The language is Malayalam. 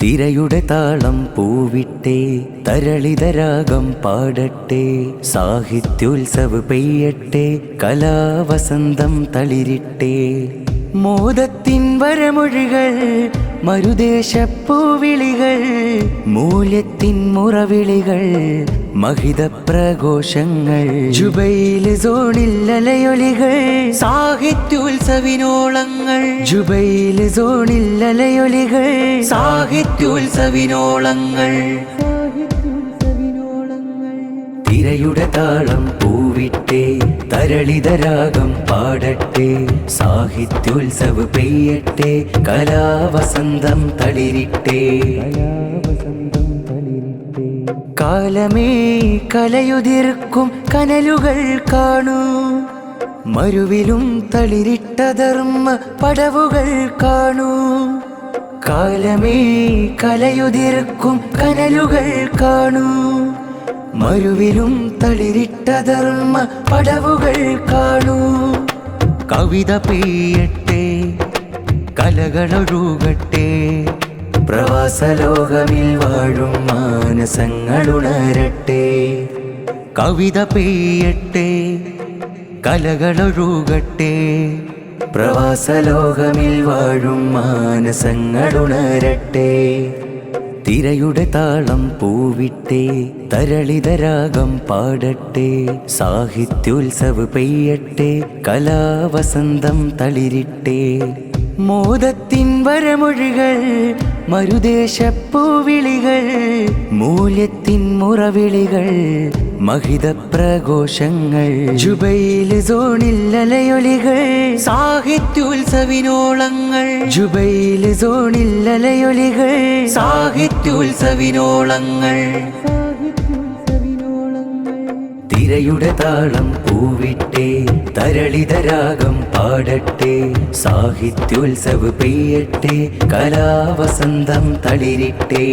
തിരയുടെ താളം പൂവിട്ടേ, തരളിതരാഗം പാടട്ടെ, സാഹിത്യോത്സവ് പെയ്യട്ടെ, കലാവസന്തം തളിരിട്ടെ. മോദത്തിൻ വരമൊഴികൾ, മരുദേശപ്പൂവിളികൾ, മൂല്യത്തിൻ മുറവിളികൾ, മഹിത പ്രഘോഷങ്ങൾ. ജുബൈൽ സോണിൽ അലയൊലികൾ, സാഹിത്യോത്സവിനോളങ്ങൾ. ജുബൈൽ സോണിൽ അലയൊലികൾ, സാഹിത്യോത്സവിനോളങ്ങൾ. തിരയുടെ താളം പൂവിട്ടേ, തരളിതരാഗം പാടട്ടെ, സാഹിത്യോത്സവ് പെയ്യട്ടെ, കലാവസന്തം തളിരിട്ടെ. കാലമേ കലയുതിർക്കും കനലുകൾ കാണൂ, മരുവിലും തളിരിട്ട ധർമ്മ പടവുകൾ കാണൂ. കാലമേ കലയുതിർക്കും കനലുകൾ കാണൂ, മരുവിലും തളിരിട്ട ധർമ്മ പടവുകൾ കാണൂ. കവിത പെയ്യട്ടെ, കലകളൊഴുകട്ടെ, പ്രവാസലോകമിൽ വാഴും മാനസങ്ങളുണരട്ടെ. കവിത പെയ്യട്ടെ, കലകളൊഴുകട്ടെ, പ്രവാസലോകമിൽ വാഴും മാനസങ്ങളുണരട്ടെ. തിരയുടെ താളം പൂവിട്ടേ, തരളിതരാഗം പാടട്ടെ, സാഹിത്യോത്സവ് പെയ്യട്ടെ, കലാവസന്തം തളിരിട്ടെ. മോദത്തിൻ വരമൊഴികൾ, മരുദേശപ്പൂവിളികൾ, മൂല്യത്തിൻ മുറവിളികൾ, മഹിത പ്രഘോഷങ്ങൾ. ജുബൈൽ സോണിൽ അലയൊലികൾ, സാഹിത്യോത്സവിനോളങ്ങൾ. ജുബൈൽ സോണിൽ അലയൊലികൾ, സാഹിത്യോത്സവിനോളങ്ങൾ. തിരയുടെ താളം പൂവിട്ടേ, തരളിതരാഗം പാടട്ടെ, സാഹിത്യോത്സവ് പെയ്യട്ടെ, കലാവസന്തം തളിരിട്ടെ.